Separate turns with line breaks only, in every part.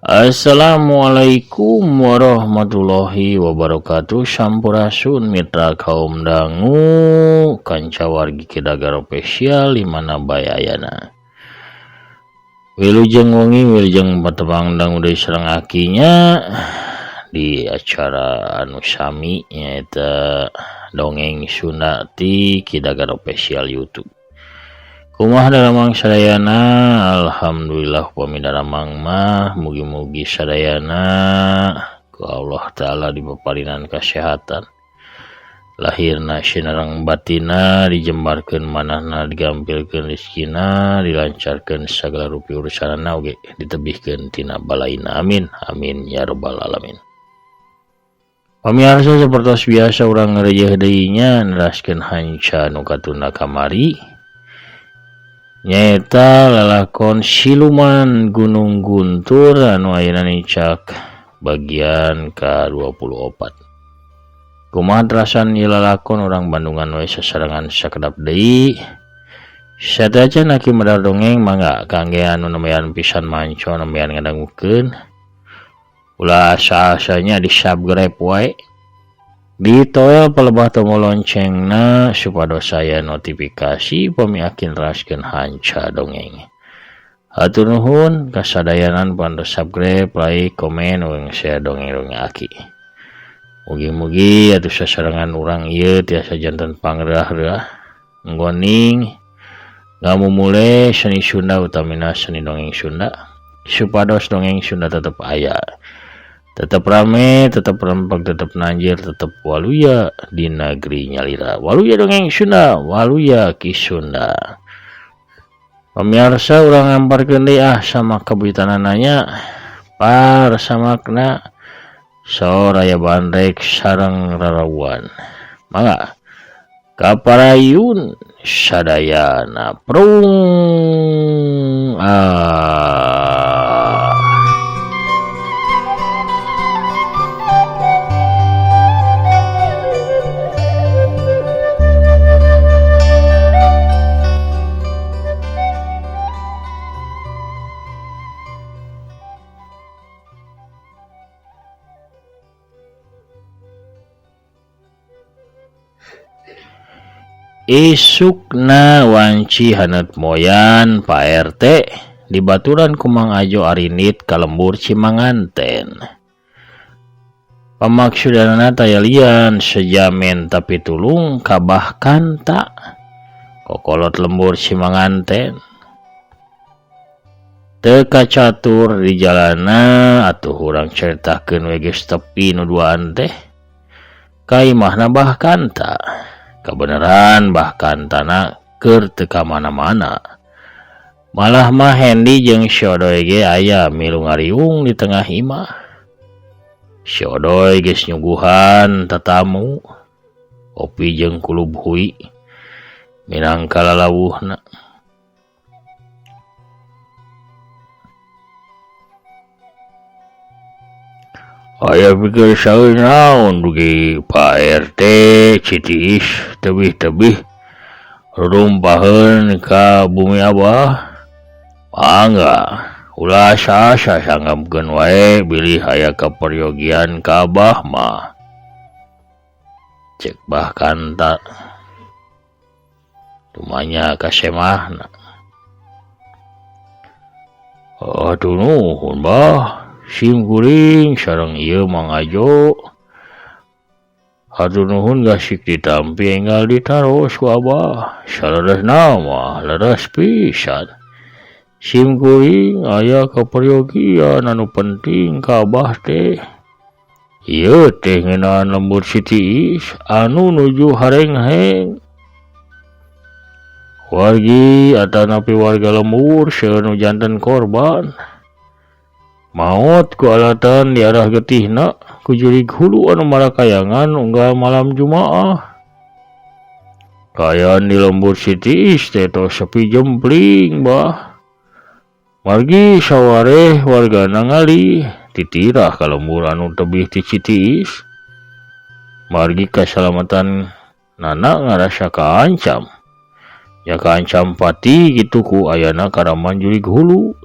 Assalamualaikum warahmatullahi wabarakatuh. Sampurasun mitra kaum dangu kanca wargi Kidagar Official dimana bayayana wilujeng wengi wilujeng patebang dangu deui sareng akinya di acara anu sami nyaeta dongeng Sunda ti Kidagar Official YouTube. Kumaha dalamang sadayana, alhamdulillah pamidaramang mah mugi-mugi sadayana ku Allah Ta'ala dipaparinan kesehatan lahirna sinareng batina dijembarkeun manahna digampilkeun rezekina dilancarkeun sagala rupi urusanna oge ditebihkeun tina balaina amin amin ya rabbal alamin. Pamirsa sapertos biasa urang ngarejeh deui nya neraskeun hanca nu katuna kamari nyaeta lalakon Siluman Gunung Guntur anu ayeuna nicak bagian ke-24. Kumaha terasan ieu lalakon urang Bandungan we sasarengan sakedap deui. Sadajan aki medar dongeng mangga kangge anu nembean pisan manco nembean ngadangukeun. Ulah asa-asanya di subscribe wae. Ditoel palebah tombol loncengna supados saya notifikasi pamiakin raskeun hanca dongeng. Hatur nuhun kasadayanan pantos subscribe, like, komen jeung share dongeng-dongeng aki. Mugi-mugi atuh sasarengan urang ieu tiasa janten pangreurah-reurah nggoning ngamumule seni Sunda utamina seni dongeng Sunda supados dongeng Sunda tetep aya. Tetap rame, tetap rempeg, tetap nanjir, tetap waluya di negeri nyalira. Waluya dongeng Sunda, waluya ki Sunda. Pemirsa urang ngamparkeun deui sama kebitanananya par samakna saoraya bandrek sareng rarawuan. Mangga kaparayun sadayana prung Isukna wanci haneut moyan Pak RT dibaturan ku Mang Ajo Arinit ka lembur Cimanganten. Pamaksudanana taya lian sejamen tapi tulung kabah kanta kokolot lembur Cimanganten. Teu kacatur di jalana atuh urang caritakeun we geus tepi nu duaan teh kaimahna bah kanta. Kebenaran bahkan tanah keur teu ka mana-mana. Malah mah Hendi jeung Siodoy ge aya milu ngariung di tengah imah. Siodoy geus nyuguhan tatamu kopi jeung kulub hui minangka lalawuhna. Aya pikir saeuy naon dugi Pak RT citiis tebih-tebih rumpaheun ka bumi Abah. Mangga ulah asa-asa sanggapkeun wae bilih aya kaperyogian ka Abah mah. Cek bah kanta tumanya kasemahna. Atuh nuhun bah sim kuring sareng ieu Mang Ajo. Hatur nuhun gasik ditampi enggal ditaros ku Abah. Saleresna mah leres pisan. Sim kuring aya kaperyogian anu penting ka Abah teh. Ieu teh ngeunaan lembur sitiis anu nuju Harengheng. Wargi atanapi warga lembur seueur nu janten korban. Maot ku alatan di arah getihna ku jurig hulu anu marakayangan unggal malam Jumaah. Kaayaan di lembur sitiis teh tos sepi jempling bah. Margi sawareh wargana ngali titirah ka lembur anu tebih ti Citiis. Margi kasalamatan nana ngarasa kaancam. Ya kaancam pati gitu ku ayana karaman jurig hulu.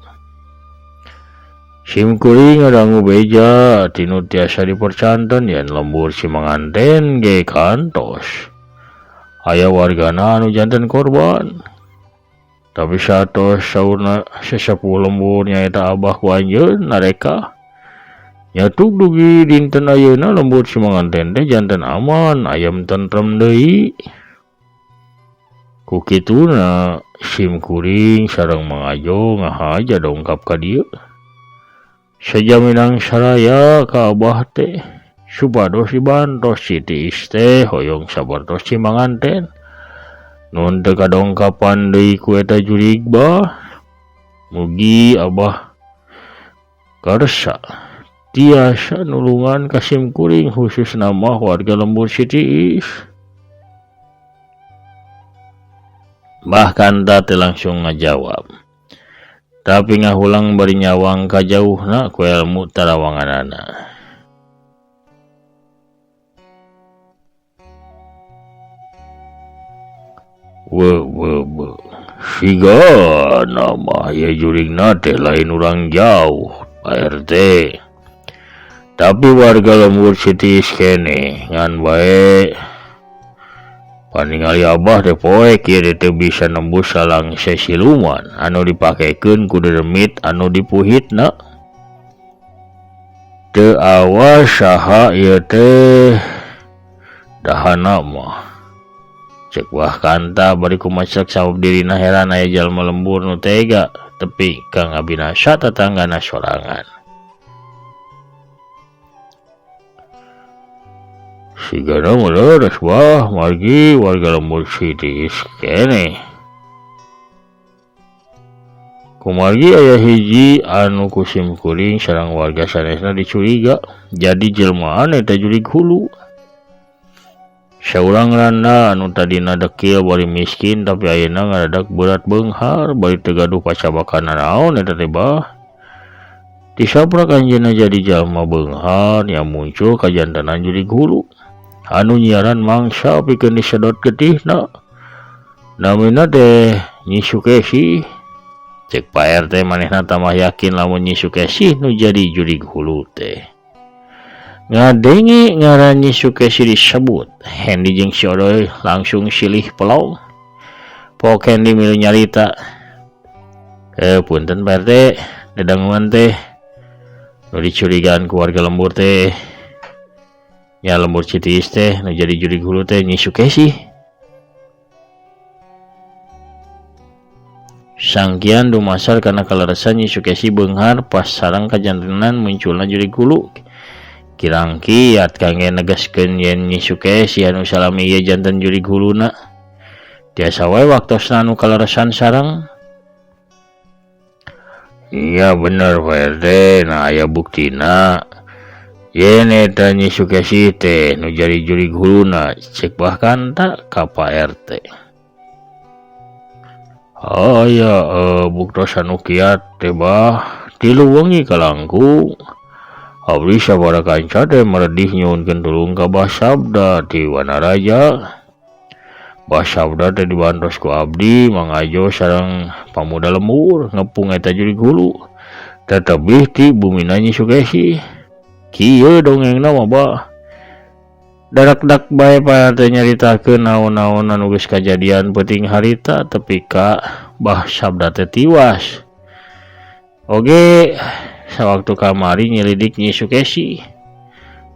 Sim kuring ngadanggu beja tinu tiasa dipercanten yen lembur si manganten ge kantos. Aya wargana anu janten korban. Tapi satos saurna sesepuh lembur nyaeta abah ku anjeun nareka. Nyatuk dugi dinten ayeuna lembur si manganten teh janten aman, ayam tentrem deui. Ku kituna sim kuring sareng Mang Ajo ngahaja dongkap ka dieu. Sajaminang saraya ka abah teh supados dibantos si tiis teh hoyong sabartos si manganten. Nun teu kadongkapan deui ku eta jurig bah. Mugi abah karsa tiasa nulungan ka sim kuring khususna mah warga lembur si tiis. Bahkan teh langsung ngajawab. Tapi ngahulang bari nyawang ka jauhna ku ilmu tarawanganana. Siga nama ya juringna teh lain urang jauh Pak RT. Tapi warga lembur si tiis kene ngan bae paningali abah teh poe kieu teh bisa nembus salang siluman anu dipakekeun ku dermit anu dipuhitna. Teu awas saha ieu teh dahana mah. Cek wah kanta bari kumacek sabab dirina heran aya jalma lembur nu tega tepi kang abinasa tetanggana sorangan. Sigana meleres bah margi warga lembur si tiis kene. Kumargi aya hiji anu ku sim kuring sareng warga sanesna dicuriga jadi jelmaan eta jurig hulu. Saurang randa anu tadina dekil bari miskin tapi ayeuna ngadadak berat beunghar bari teu gaduh pacabakana naon eta teh bah. Tisaprak anjeunna jadi jalma beunghar nya muncul ka jantenan jurig hulu. Anu nyiaran mangsa pikeun disedot getihna. Namina teh Nyi Sukesi. Cek Pak RT manehna tamah yakin lamun Nyi Sukesi nu jadi jurig hulu teh. Ngadengi ngaran Nyi Sukesi disebut. Hendi jeung si Odoy langsung silih pelong. Pok Hendi milu nyarita. Punten Pak RT, dedanguan teh nu dicurigaan ku warga lembur teh. Ya lembur si tiis teh nu jadi jurig hulu teh Nyi Sukesi. Sangkian dumasar kana kaleresan Nyi Sukesi beunghar pas sareng kajantenan munculna jurig hulu. Kirang kiat kangge negaskeun yen Nyi Sukesi anu salami ieu janten jurig huluna. Tiasa wae waktosna anu kaleresan sareng. Iya bener Pak RT, nah aya buktina. Yen eta Nyi Sukesi teh nu jadi jurig huluna cek bahkan tak ka Pak RT. Aya buktos anu kiat teh bah tilu wengi kalangkung. Abdi sabaraha kanca teh meredih nyuhunkeun tulung ka Bah Sabda ti Wanaraja. Bah Sabda teh dibantos ku abdi Mang Ajo sareng pamuda lembur ngepung eta jurig hulu. Tetebih ti bumina Nyi Sukesi. Kieu dongengna mah bah. Darak-dak bae Pak RT nyaritakeun naon-naon anu geus kajadian peuting harita tepi ka Bah Sabda teh tiwas. Oge sawaktu kamari nyelidik Nyi Sukesi.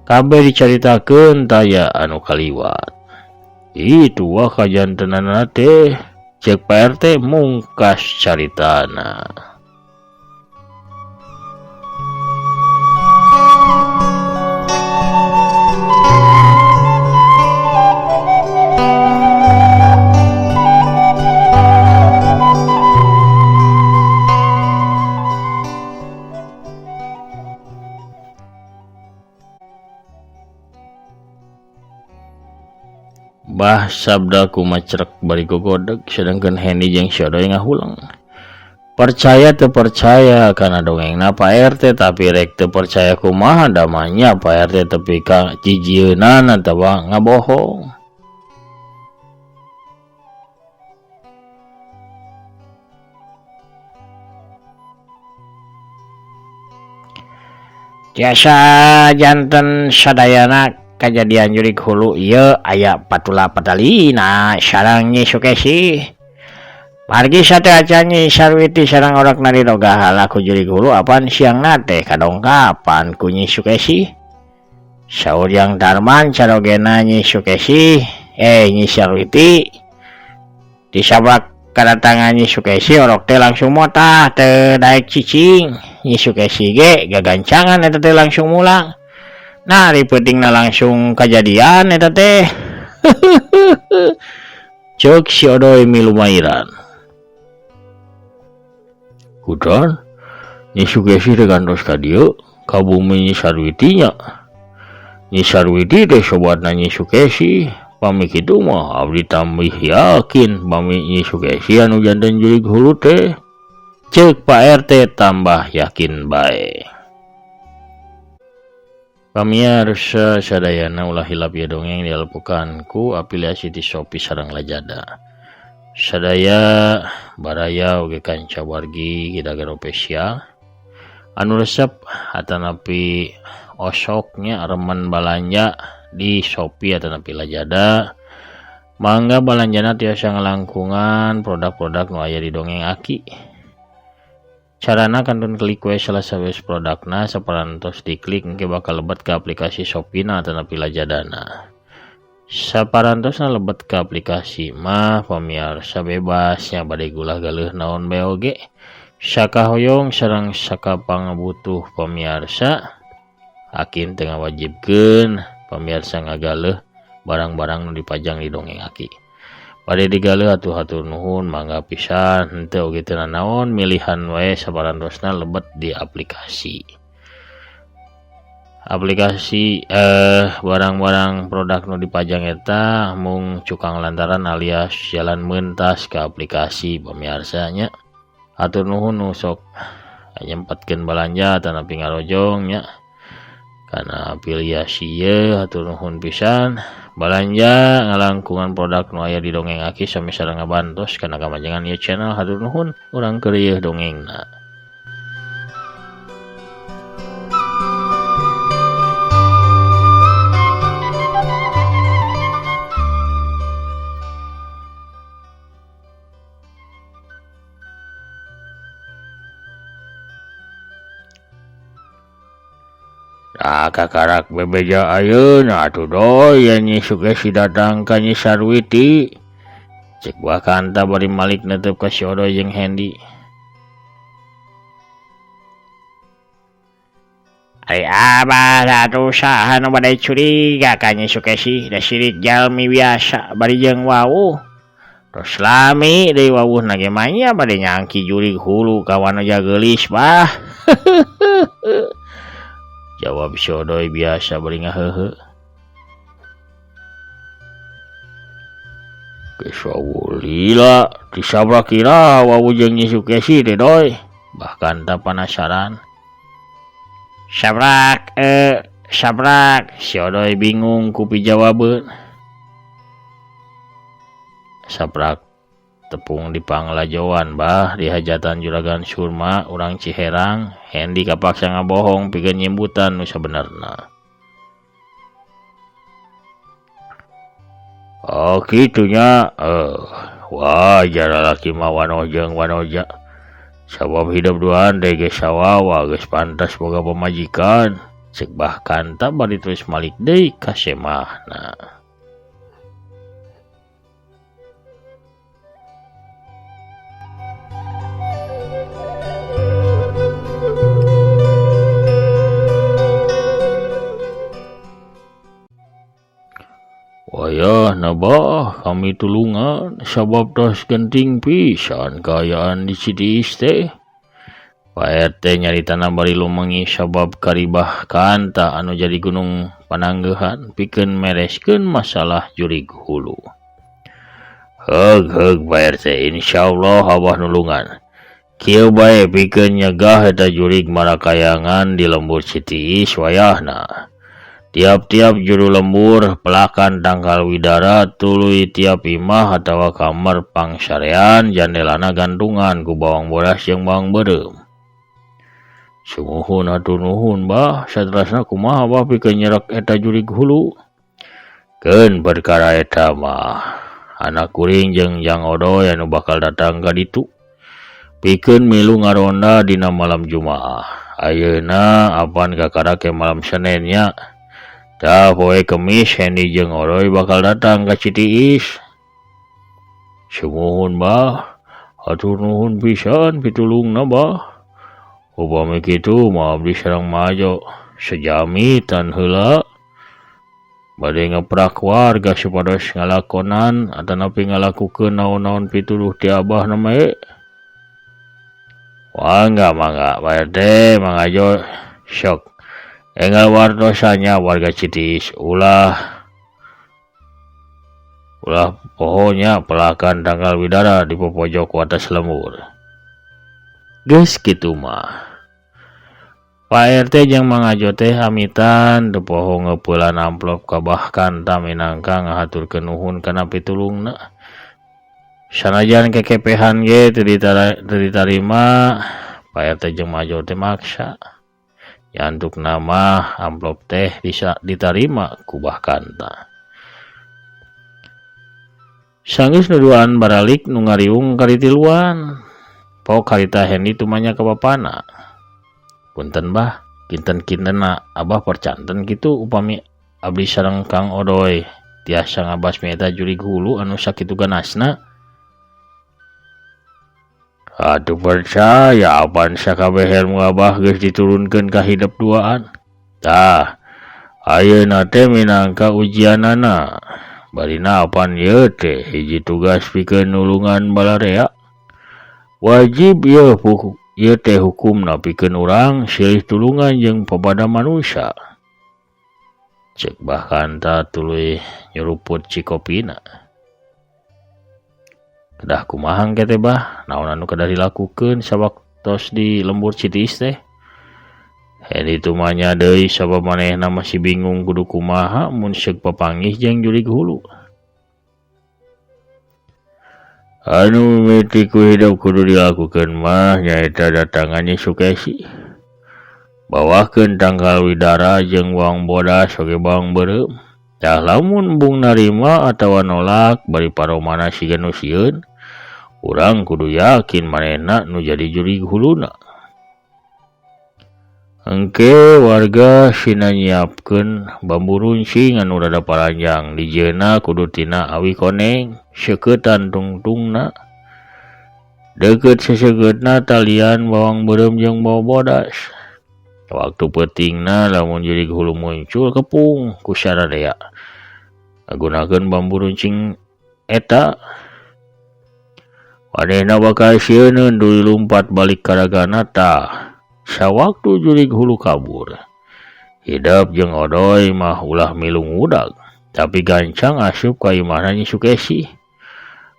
Kabeh dicaritakeun taya anu kaliwat. Itu wah kajantenana teh cek Pak RT mungkas caritana. Bah Sabda kumacrek bari gogodeg sedangkeun Hendi jeung si Odoy ngahulang. Percaya teu percaya kana dongengna Pak RT tapi rek teu percaya kumaha damanya Pak RT tepi ka jijieunana atawa ngabohong. Tiasa janten sadayana kejadian jurig hulu ieu aya patula patalina sareng Nyi Sukesi. Margi sate acan Nyi Sarwiti sareng orak nari dogahala ku jurig hulu apaan siang nate kadongkapan ku Nyi Sukesi. Saur yang Darman carogena Nyi Sukesi Nyi Sarwiti disabrak kedatangan Nyi Sukesi orok teh langsung motah teu daek cicing. Nyi Sukesi ge gagancangan eta teh langsung mulang. Nah ripetingna langsung kejadian eta teh. Ceuk si Odoy milu mairan. Hutan Nyi Sukesi teh gantos ka dieu ka bumi Nyi Sarwiti nya. Nyi Sarwiti teh sobatna Nyi Sukesi. Pami kitu mah abdi tambih yakin pami Nyi Sukesi anu janten jurig hulu teh. Ceuk Pak RT tambah yakin bae. Pamirsa sadayana ulah hilap ya dongeng dialpukan ku afiliasi ti Shopee sareng Lazada. Sadaya baraya oge kanca wargi Kidagar Official anu resep atanapi osoknya remen balanja di Shopee atanapi Lazada. Mangga balanjana tiasa ngelangkungan produk-produk nu aya di dongeng Aki. Carana kantun klik we salah sawise produkna saparantos diklik engke bakal lebet ke aplikasi Shopee na atanapi Lazadana. Saparantosna lebet ke aplikasi mah pamirsa bebasnya bade gulah galeuh naon bae oge. Sakahoyong sareng sakapangabutuh pamirsa. Hakim teu ngawajibkeun pamirsa ngagaleuh barang-barang nu dipajang di dongeng Aki. Bade digaleuh atuh nuhun mangga pisan henteu oge teu naon milihan wae saparantosna lebet di aplikasi. Barang-barang produk nu dipajang eta mung cukang lantaran alias jalan meuntas ke aplikasi pamirsa nya. Atur nuhun nu sok nyempetkeun balanja tanapi ngarojong nya. Kana afiliasi ieu atur nuhun pisan. Balanja ngalangkungan produk nu aya di dongeng Aki sami sareng ngabantos kana kamajengan ieu channel hatur nuhun urang keur ieu dongengna. Kakarak bebeja ayeuna atuh doy ya Nyi Sukesi datang ka Nyi Sarwiti. Cek buah kanta bari Malik netep ka si Odoy jeung Hendy. Ari abah atuh saha nu bade curiga ka Nyi Sukesi da sirik jalmi biasa bari jeung wawuh. Tos lami deui wawuhna ge manya bade nyangki jurig hulu kawan aja geulis bah. Jawab si Odoy biasa bari ngaheuheu. Kesawulila disabrak kira wawuh jeung Nyi Sukesi teh doy. Bahkan tak penasaran. Sabrak si Odoy bingung ku pijawabeun. Sabrak tepung di Panglajoan bah di hajatan Juragan Surma urang Ciherang. Hendy kapaksa ngabohong pikeun nyimbutan nu sabenerna. Oh kitunya wajar lalaki mah wanojeng wanoja. Sabab hidup duaan deh geus sawawa geus pantas boga pamajikan. Cek bahkan tak bari terus Malik deui ka semahna. Wayah nabah kami tulungan sabab tos genting pisan kaayaan di Cidiis teh. Pak RT nyaritana bari lumengi sabab karibah kanta anu jadi gunung pananggehan pikeun mereskeun masalah jurig hulu. Heug Pak RT insyaallah Abah nulungan. Kieu bae pikeun nyegah eta jurig marakayangan di lembur Cidiis wayahna. Tiap-tiap juru lembur pelakan tangkal widara tuluy tiap imah atawa kamar pangsarean jandelana gantungan ku bawang bodas jeung bawang beureum. Sumuhun hatur nuhun bah, saterasna kumaha bah pikeun nyerak eta jurig hulu. Keun perkara eta mah anak kuring jeung Jang Odoy anu bakal datang ka ditu. Pikeun milu ngaronda dina malam Jumaah. Ayeuna apan kakarake malam Senin nya. Tah poe Kemis Hendy jeung Odoy bakal datang ka Citiis. Sumuhun bah, hatur nuhun pisan pitulungna bah. Upami kitu mah abdi sareng majo sejamitan heula bade ngeprak warga supados ngalakonan atanapi ngalakukeun naon-naon pituluh ti Abah na mae. Mangga Pak RT mangajo syok. Enggal wartosanya warga Citiis ulah pohonya pelakan tanggal widara di popojok atas lemur. Geus kitu mah. Pak RT jeung Mang Ajo teh amitan teu poho ngeupelan amplop ka bahkan ta minangka ngahaturkeun nuhun kana pitulungna. Sanajan kekepehan ge teu ditarima, Pak RT jeung Mang Ajo teh maksa. Yantuk nama amplop teh bisa ditarima ku bahkan ta. Sanggeus nuduaan baralik nu ngariung karitiluan. Pok harita Hendy tumanya ka bapana. Punten bah, kinten-kintenna Abah percanten kitu upami abdi sareng Kang Odoy tiasa ngabasmi eta jurig hulu anu sakitu ganasna. Atuh percaya apan sakabeh ilmu Abah geus diturunkeun ka hidup duaan. Tah, ayeuna teh minangka ujianana. Barina apan ieu teh hiji tugas pikeun nulungan balarea. Wajib ieu teh hukumna pikeun urang silih tulungan jeung pabada manusia. Cek bahkan ta tuluy nyuruput cikopina. Kedah kumahang kete bah, naon anu kedah dilakukeun sawaktos di lembur Citiis teh. Hendy tumanya deui sabab manehna masih bingung kudu kumaha mun seuk papanggih jeung jurig hulu. Anu mimiti ku hidup kudu dilakukeun mah nyaeta datangan Nyi Sukesi. Bawakeun tanggal widara jeung bawang bodas oge bawang beureum. Tah lamun embung narima atawa nolak bari paromana siga nu sieun, urang kudu yakin manehna nu jadi jurig huluna. Engke warga sina nyiapkeun bambu runcing anu rada paranjang, dijieuna kudu tina awi koneng seukeut tungtungna. Deukeut seseukeutna talian bawang beureum jeung bawang bodas. Waktu peutingna lamun jurig hulu muncul kepung ku saradea. Ngagunakeun bambu runcing eta. Manehna bakal sieun dulu lumpat balik karagana tah. Sawaktu jurig hulu kabur, Hidup jeung Odoy mah ulah milu ngudag, tapi gancang asup ka imahna Nyi Sukesi.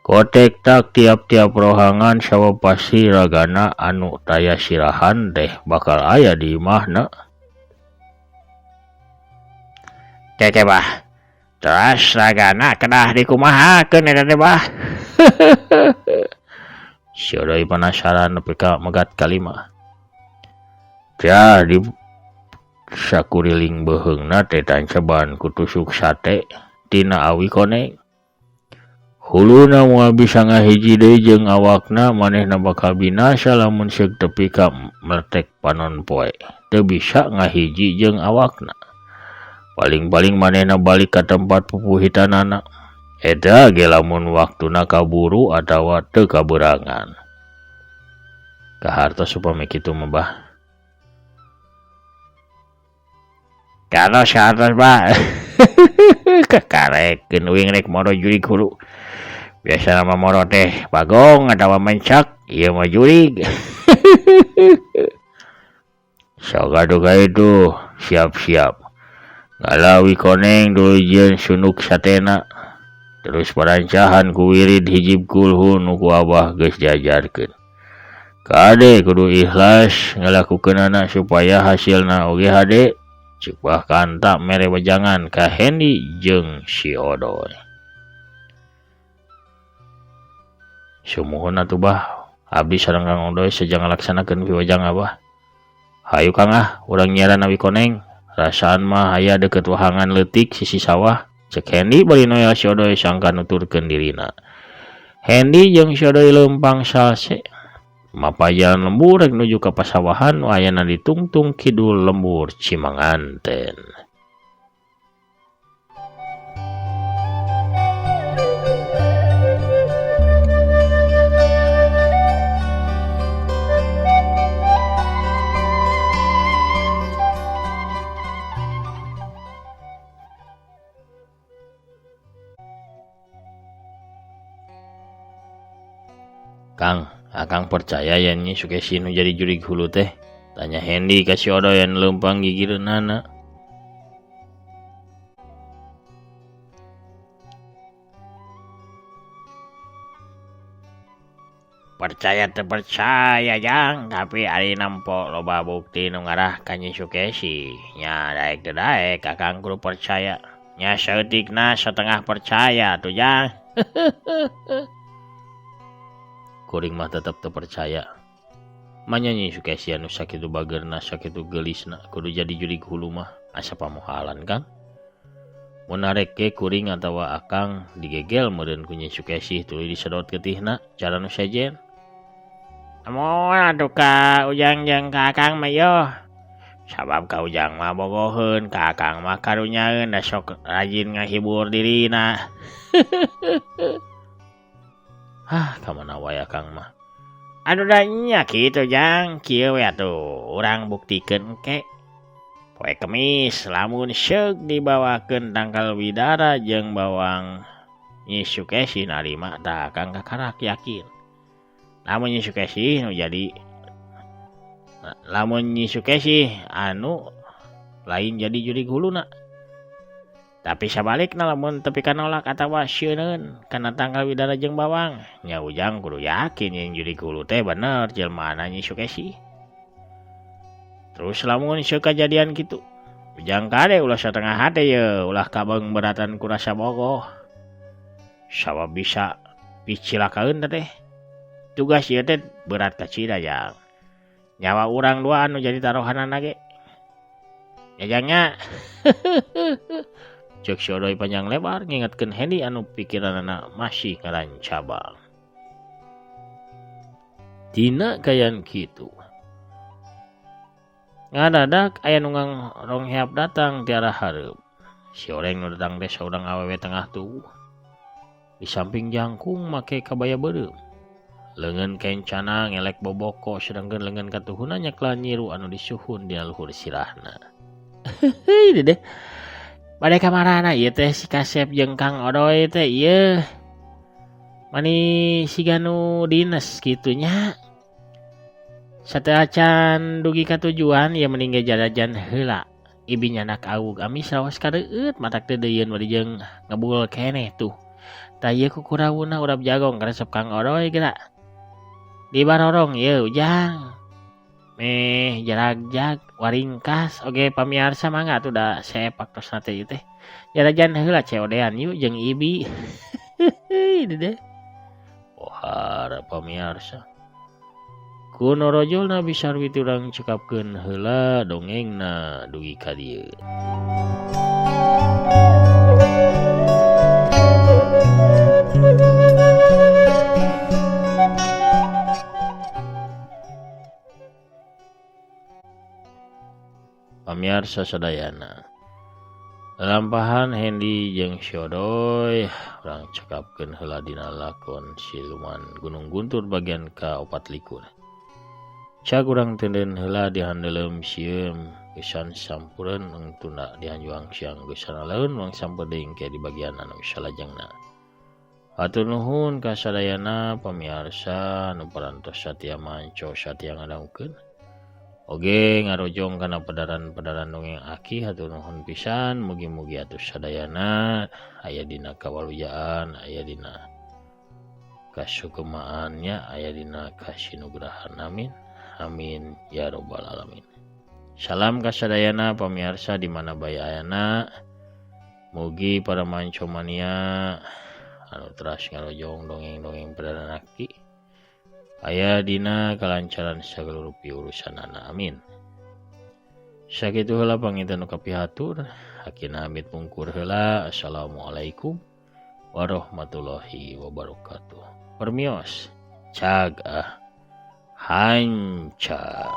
Kotek tak tiap-tiap rohangan sawapasti ragana anu taya sirahan teh bakal aya di imahna. Teh bah, terus ragana kedah dikumahakeun eta teh bah. Si Odoy penasaran nepi ka megat kalima. Jadi sakuriling beheungna teh tanceban ku tusuk sate tina awi koneng. Huluna moal bisa ngahiji deui jeung awakna manehna bakal binasa lamun seuk tepi ka meletek panon poe. Teu bisa ngahiji jeung awakna. Paling-paling manehna balik ka tempat pupuhitanana. Eta ge lamun waktuna kaburu atawa teu kaberangan. Kahartos upami kitu mah bah. Kalau sahartos bah. Kakarekeun uing rek moro jurig hulu. Biasa nama moro teh bagong atawa mencak, ieu mah jurig. Sagaduga itu siap-siap. Ngalawi koneng dulu jieun sunuk satena. Terus parancahan ku wirid hijib kulhun ku Abah geus diajarkeun. Kade kudu ikhlas ngalakukeunana supaya hasilna oge hade. Cuk bahkan tak mere wejangan ka Hendy jeung si Odoy. Sumuhun atuh bah, abdi sareng Kang Odoy saja ngalaksanakeun piwajang Abah. Hayu Kang urang nyiaran nawi koneng. Rasaan mah aya deket wahangan leutik sisi sawah. Cek Hendy bari noya siodoy sangka nuturkeun dirina. Hendy jeung siodoy leumpang salse. Mapajalan lembur rek nuju ka pasawahan nu ayana di tungtung kidul lembur Cimanganten. Kang, akang percaya ya Nyi Sukesi nu jadi jurig hulu teh? Tanya Hendy ka siodoy anu leumpang gigireunana. Percaya teu percaya Jang, tapi ari nampo loba bukti nu ngarah ka Nyi Sukesi. Nya daek teu daek akang kudu percaya. Nya saeutikna satengah percaya tuh Jang. Kuring mah tetep teu percaya. Manya Nyi Sukesi anu sakitu bageurna sakitu geulisna kudu jadi jurig hulu mah asa pamohalan Kang. Mun arek ke kuring atawa akang digegel meureun ku Nyi Sukesi tuluy disedot getihna cara nu sejen. Amun atuh ka Ujang jeung ka akang mah yo. Sabab ka Ujang mah bogoheun, ka akang mah karunyaeun da sok rajin ngahibur dirina. Kamana wae akang mah. Aduh da nya kitu Jang, kieu we atuh urang buktikeun engke. Poe Kemis lamun seug dibawakeun tangkal widara jeung bawang Nyi Sukesi narima tah akang kakarak yakin. Lamun Nyi Sukesi anu lain jadi jurig huluna. Tapi sabalikna lamun tepi kanolak atawa sieun kana tangkal widara jeung bawang, nya Ujang kudu yakin yang jurig hulu teh bener jelmaana Nyi Sukesi. Terus lamun sieun kajadian kitu, Ujang kade ulah satengah hate ye, ulah kabeng beratan ku rasa bogoh. Sabab bisa picilakaeun teh. Tugas ieu teh berat ka cida Jang. Nyawa urang dua anu jadi taruhanana ge. Ya Jangnya. Cek siodoy panjang lebar ngingetkeun Hendy anu pikiranna masih karancabang. Dina kayan kitu. Ngadadak aya nu rongheap datang ti arah hareup. Si oreng nu datang teh saurang awewe tengah tubuh. Di samping jangkung make kabaya beureum. Leungeun kencana ngelek boboko sedangkeun leungeun katuhuna nyeklan nyiru anu disuhun dina luhur sirahna. Heuh deh. Bade kamarana ieu teh si Kasep jeung Kang Odoy teh ieu. Mani siga nu dinas kitu nya. Sateu acan dugi ka tujuan ieu mending jajan heula. Ibinya anak awug amis raos kareueut matak teu deuyeun bari jeung ngebul keneh tuh. Tah ieu kukurawuna urap jagong karesep Kang Odoy geura. Di barorong ieu Ujang. Meh jarag-jag waringkas oge pamiarsa mangga atuh da sepak tos teh ieu teh. Jarajan heula ceodean yuk jeung Ibi. Ini deh. Ohar pamiarsa. Kuno rojolna bisa witi urang cekapkeun heula dongengna dugi ka dieu. Pamiarsa sadayana. Lalampahan Hendy jeung siodoy urang cekapkeun heula dina lakon Siluman Gunung Guntur bagian ka-24. Cak urang teuneun heula dihandeuleum sieum gesan sampureun engtuna dihanjuang siang gesan aleueun wang sampeudeung ke di bagian anu salajengna. Hatur nuhun ka sadayana pamiarsa nu parantos satia manco satia ngadangkeun. Oge ngarojong kana pedaran-pedaran dongeng aki hatur nuhun pisan mugi-mugi atuh sadayana aya dina kawalujaan aya dina kasukemaannya aya dina kasinugrahan amin amin ya robbal alamin. Salam ka sadayana pamiarsa di mana bae ayana mugi para manco mania anu teras ngarojong dongeng-dongeng pedaran aki aya dina kalancaran sageluruh piurusanana amin. Sakitu heula panginten nu kapihatur, hakin amit pungkur heula. Assalamualaikum warahmatullahi wabarakatuh. Permios, jaga hanca.